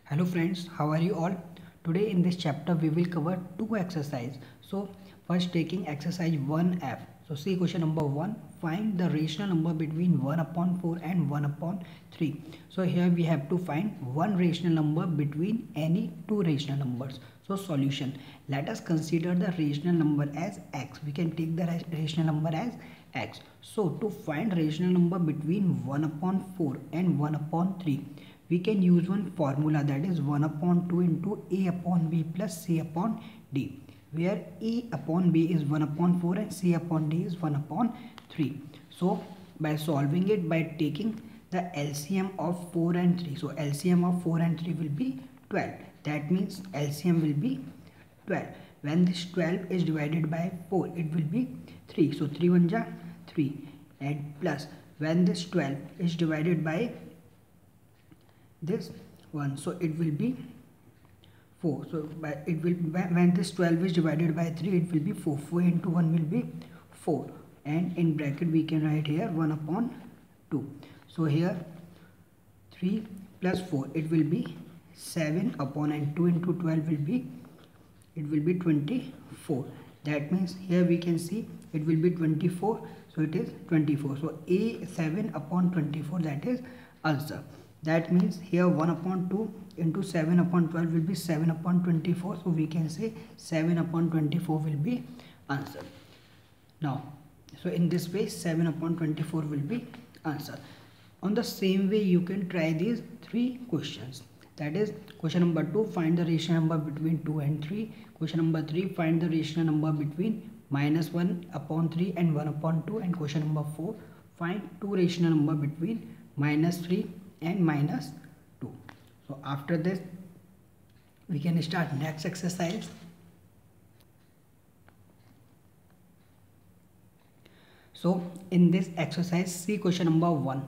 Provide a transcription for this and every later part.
Hello friends, how are you all? Today in this chapter we will cover two exercise. So first taking exercise 1F. So see question number 1. Find the rational number between 1 upon 4 and 1 upon 3. So here we have to find one rational number between any two rational numbers. So solution. Let us consider the rational number as x. We can take the rational number as x. So to find rational number between 1 upon 4 and 1 upon 3, we can use one formula, that is 1 upon 2 into a upon b plus c upon d, where a upon b is 1 upon 4 and c upon d is 1 upon 3. So by solving it by taking the LCM of 4 and 3, so LCM of 4 and 3 will be 12. That means LCM will be 12. When this 12 is divided by 4, it will be 3. So 3 1 ja 3, and plus when this 12 is divided by this one, so it will be 4. So by it will, when this 12 is divided by 3, it will be 4. 4 into 1 will be 4, and in bracket we can write here 1 upon 2. So here 3 plus 4, it will be 7 upon, and 2 into 12 will be, it will be 24. That means here we can see it will be 24, so it is 24. So a 7 upon 24, that is answer. That means here 1 upon 2 into 7 upon 12 will be 7 upon 24. So we can say 7 upon 24 will be answer. Now, so in this way 7 upon 24 will be answer. On the same way you can try these three questions. That is question number 2, find the rational number between 2 and 3. Question number 3, find the rational number between minus 1 upon 3 and 1 upon 2. And question number 4, find two rational number between minus 3 and minus 2. So after this we can start next exercise. So in this exercise, see question number 1.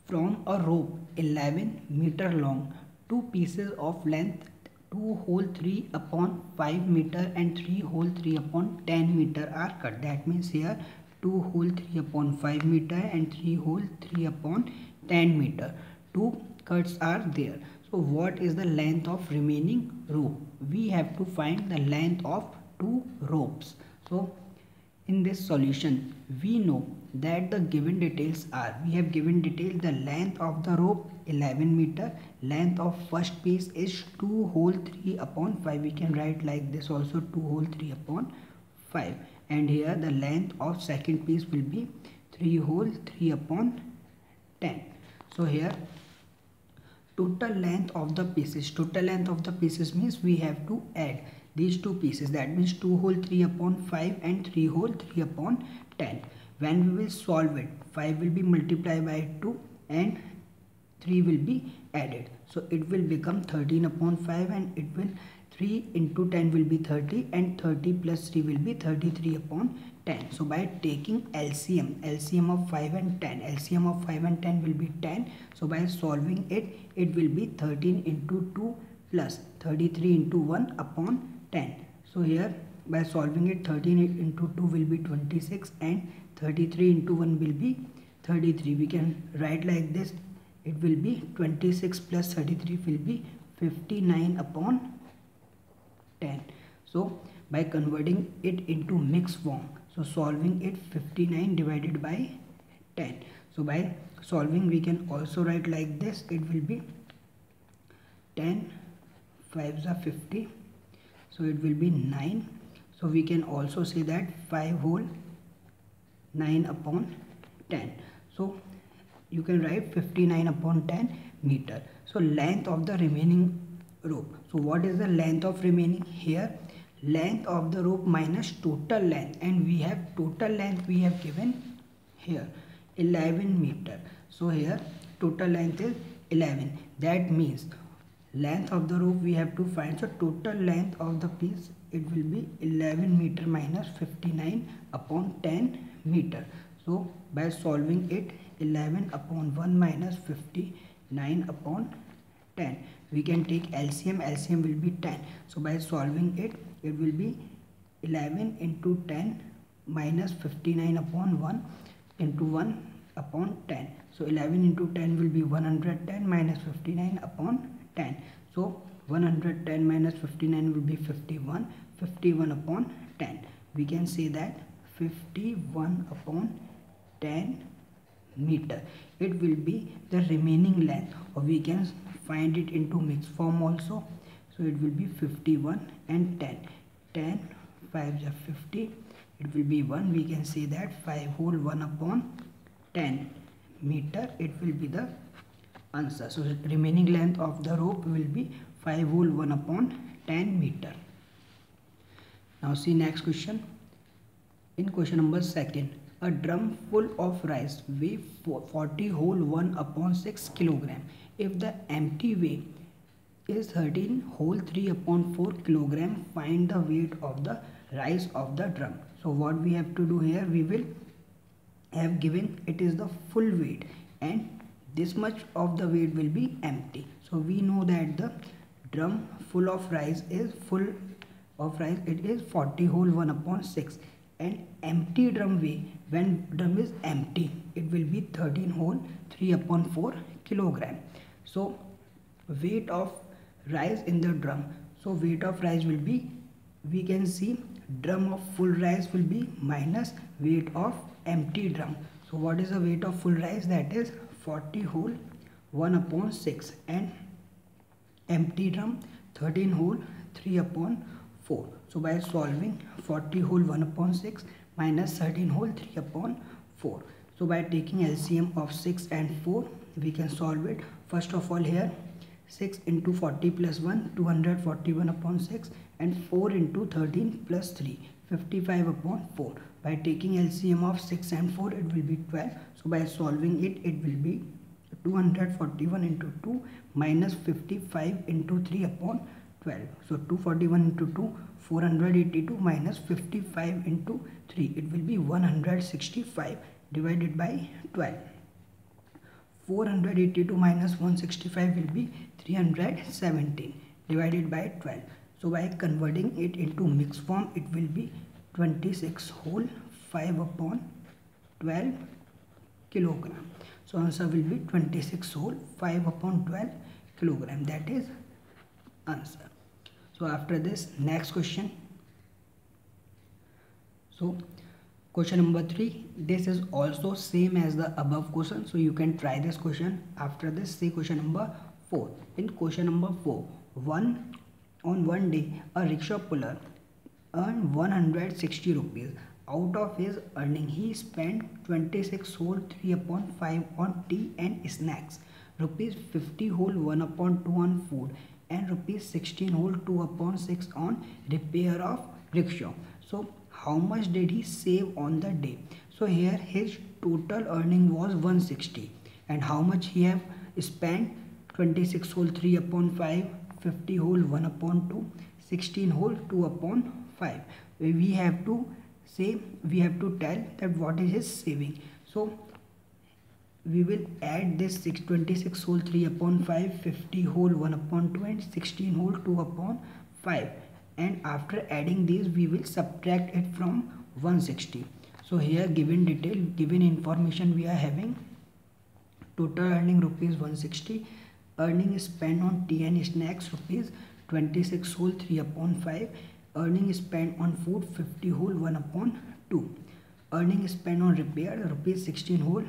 From a rope 11 meter long, two pieces of length 2 whole 3 upon 5 meter and 3 whole 3 upon 10 meter are cut. That means here 2 whole 3 upon 5 meter and 3 whole 3 upon 10 meter. Two cuts are there. So what is the length of remaining rope? We have to find the length of two ropes. So in this solution we know that the given details are, we have given detail the length of the rope 11 meter, length of first piece is 2 whole 3 upon 5. We can write like this also, 2 whole 3 upon 5, and here the length of second piece will be 3 whole 3 upon 10. So here total length of the pieces, means we have to add these two pieces, that means 2 whole 3 upon 5 and 3 whole 3 upon 10. When we will solve it, 5 will be multiplied by 2 and 3 will be added, so it will become 13 upon 5, and it will 3 into 10 will be 30, and 30 plus 3 will be 33 upon 10. So by taking LCM of 5 and 10, LCM of 5 and 10 will be 10. So by solving it, it will be 13 into 2 plus 33 into 1 upon 10. So here by solving it, 13 into 2 will be 26, and 33 into 1 will be 33. We can write like this, it will be 26 plus 33 will be 59 upon 10. So by converting it into mixed form, so solving it, 59 divided by 10. So by solving we can also write like this, it will be 10 5s are 50, so it will be 9. So we can also say that 5 whole 9 upon 10. So you can write 59 upon 10 meter. So length of the remaining rope. So what is the length of remaining? Here length of the rope minus total length, and we have total length we have given here 11 meter. So here total length is 11. That means length of the rope we have to find. So total length of the piece, it will be 11 meter minus 59 upon 10 meter. So by solving it, 11 upon 1 minus 59 upon 10, we can take LCM will be 10. So by solving it, it will be 11 into 10 minus 59 upon 1 into 1 upon 10. So 11 into 10 will be 110 minus 59 upon 10. So 110 minus 59 will be 51. 51 upon 10. We can say that 51 upon 10 meter. It will be the remaining length, or we can find it into mixed form also. So it will be 51 and 10. 10 5 is 50. It will be 1. We can say that 5 whole 1 upon 10 meter. It will be the answer. So the remaining length of the rope will be 5 whole 1 upon 10 meter. Now see next question. In question number 2, a drum full of rice weighs 40 whole 1 upon 6 kilogram. If the empty weight is 13 whole 3 upon 4 kilogram, find the weight of the rice of the drum. So what we have to do here, we will have given it is the full weight and this much of the weight will be empty. So we know that the drum full of rice is it is 40 whole 1 upon 6, and empty drum weight, when drum is empty, it will be 13 whole 3 upon 4 kilogram. So weight of rice in the drum, so weight of rice will be, we can see drum of full rice will be minus weight of empty drum. So what is the weight of full rice? That is 40 whole 1 upon 6, and empty drum 13 whole 3 upon 4. So by solving 40 whole 1 upon 6 minus 13 whole 3 upon 4. So by taking LCM of 6 and 4, we can solve it. First of all, here 6 into 40 plus 1, 241 upon 6, and 4 into 13 plus 3, 55 upon 4. By taking LCM of 6 and 4, it will be 12. So by solving it, it will be 241 into 2 minus 55 into 3 upon 12. So 241 into 2, 482 minus 55 into 3, it will be 165 divided by 12. 482 minus 165 will be 317 divided by 12. So by converting it into mixed form, it will be 26 whole 5 upon 12 kilogram. So answer will be 26 whole 5 upon 12 kilogram. That is answer. So after this, next question. So question number 3, this is also same as the above question, so you can try this question. After this, see question number 4. In question number 4, on one day a rickshaw puller earned 160 rupees. Out of his earning, he spent 26 whole 3 upon 5 on tea and snacks, rupees 50 whole 1 upon 2 on food, and rupees 16 whole 2 upon 6 on repair of rickshaw. So how much did he save on the day? So here his total earning was 160, and how much he have spent? 26 whole 3 upon 5, 50 whole 1 upon 2, 16 whole 2 upon 5. We have to tell that what is his saving. So we will add this 26 whole 3 upon 5, 50 whole 1 upon 2, and 16 whole 2 upon 5. And after adding these, we will subtract it from 160. So here given detail, given information we are having, total earning rupees 160, earning spent on tea and snacks rupees 26 whole 3 upon 5, earning spent on food 50 whole 1 upon 2, earning spent on repair rupees 16 whole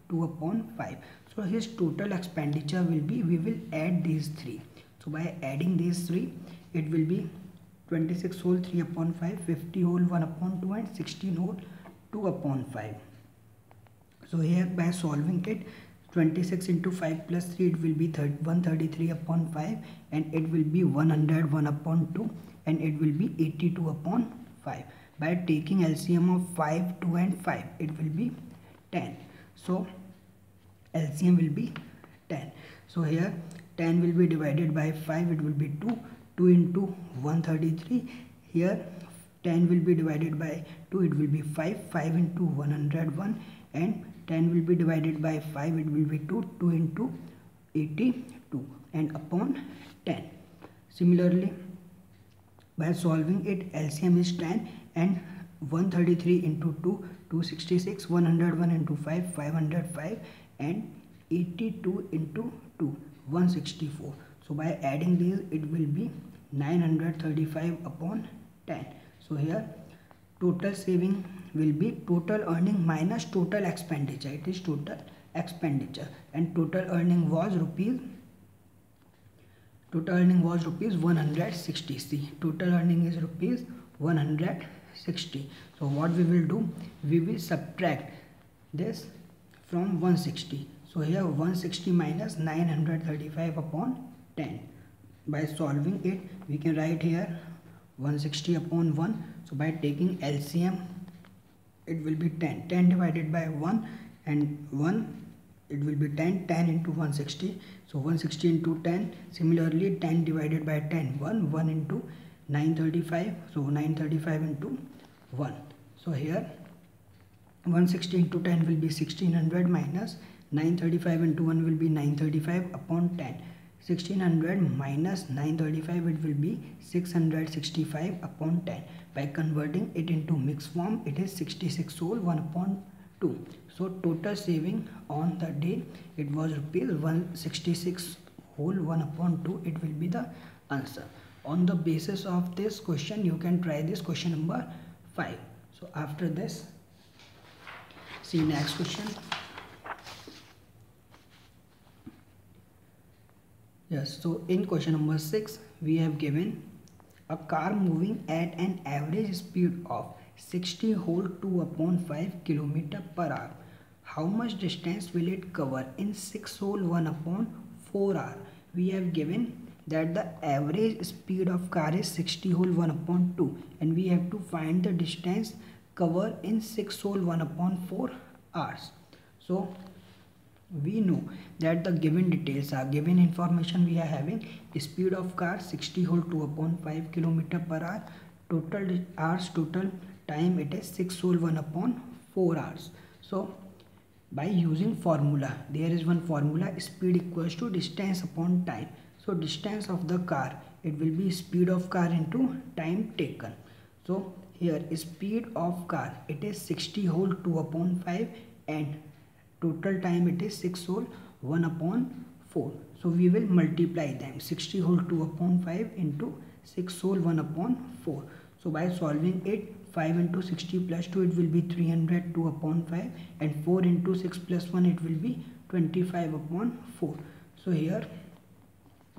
2 upon 5. So his total expenditure will be, we will add these three. So by adding these three, it will be 26 whole 3 upon 5, 50 whole 1 upon 2, and 16 whole 2 upon 5. So here by solving it, 26 into 5 plus 3, it will be 133 upon 5, and it will be 101 upon 2, and it will be 82 upon 5. By taking LCM of 5, 2 and 5, it will be 10. So LCM will be 10. So here 10 will be divided by 5, it will be 2. 2 into 133. Here 10 will be divided by 2, it will be 5. 5 into 101, and 10 will be divided by 5, it will be 2. 2 into 82, and upon 10. Similarly, by solving it, LCM is 10, and 133 into 2, 266, 101 into 5, 505, and 82 into 2, 164. So by adding these, it will be 935 upon 10. So here total saving will be total earning minus total expenditure. It is total expenditure, and total earning was rupees 160. See, total earning is rupees 160. So what we will do, we will subtract this from 160. So here 160 minus 935 upon 10. By solving it, we can write here 160 upon 1. So by taking LCM, it will be 10. 10 divided by 1 and 1, it will be 10. 10 into 160. So 160 into 10. Similarly, 10 divided by 10, 1. 1 into 935. So 935 into 1. So here 160 into 10 will be 1600 minus 935 into 1 will be 935 upon 10. 1600 minus 935, it will be 665 upon 10. By converting it into mixed form, it is 66 whole 1 upon 2. So total saving on the day, it was rupees 166 whole 1 upon 2. It will be the answer. On the basis of this question, you can try this question number 5. So after this, see next question. Yes, so in question number 6, we have given a car moving at an average speed of 60 whole 2 upon 5 km per hour. How much distance will it cover in 6 whole 1 upon 4 hour? We have given that the average speed of car is 60 whole 1 upon 2, and we have to find the distance cover in 6 whole 1 upon 4 hours. So we know that the given details are given information. We are having speed of car 60 whole 2 upon 5 km per hour, total hours, total time, it is 6 whole 1 upon 4 hours. So by using formula, there is one formula, speed equals to distance upon time. So distance of the car, it will be speed of car into time taken. So here speed of car, it is 60 whole 2 upon 5 and total time it is 6 whole 1 upon 4. So we will multiply them, 60 whole 2 upon 5 into 6 whole 1 upon 4. So by solving it, 5 into 60 plus 2, it will be 302 upon 5, and 4 into 6 plus 1, it will be 25 upon 4. So here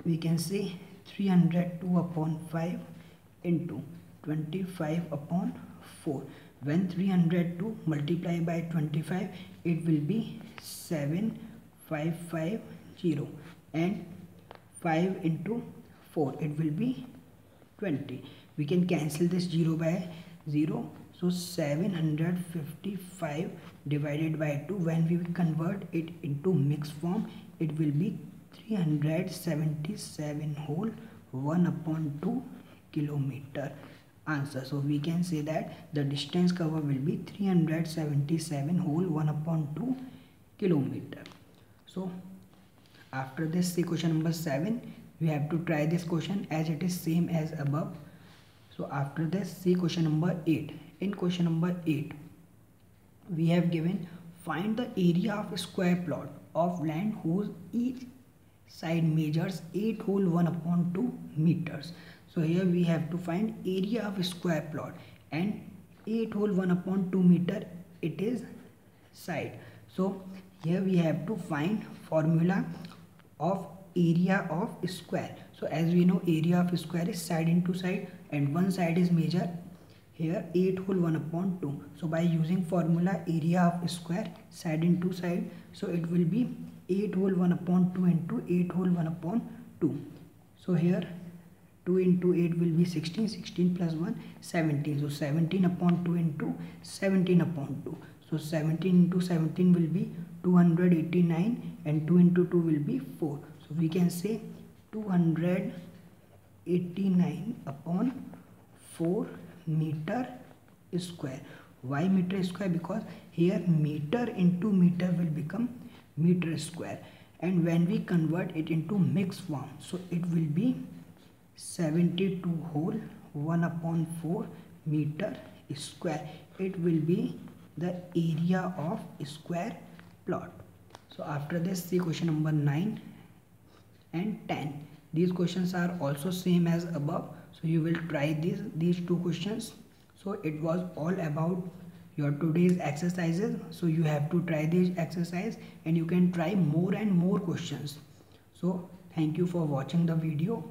we can say 302 upon 5 into 25 upon 4. When 302 multiply by 25, it will be 7550, and 5 into 4, it will be 20. We can cancel this 0 by 0. So 755 divided by 2, when we convert it into mixed form, it will be 377 whole 1 upon 2 kilometer. Answer. So we can say that the distance cover will be 377 whole 1 upon 2 kilometer. So after this, see question number 7. We have to try this question as it is same as above. So after this, see question number 8. In question number 8, we have given find the area of a square plot of land whose each side measures 8 whole 1 upon 2 meters. So here we have to find area of a square plot, and 8 whole 1 upon 2 meter, it is side. So here we have to find formula of area of a square. So as we know, area of a square is side into side, and one side is measured here 8 whole 1 upon 2. So by using formula area of a square, side into side, so it will be 8 whole 1 upon 2 into 8 whole 1 upon 2. So here 2 into 8 will be 16, 16 plus 1, 17. So 17 upon 2 into 17 upon 2. So 17 into 17 will be 289, and 2 into 2 will be 4. So we can say 289 upon 4 meter square. Why meter square? Because here meter into meter will become meter square, and when we convert it into mixed form, so it will be 72 whole 1 upon 4 meter square. It will be the area of square plot. So after this, see question number 9 and 10. these questions are also same as above, so you will try these two questions. So it was all about your today's exercises, so you have to try this exercise and you can try more and more questions. So thank you for watching the video.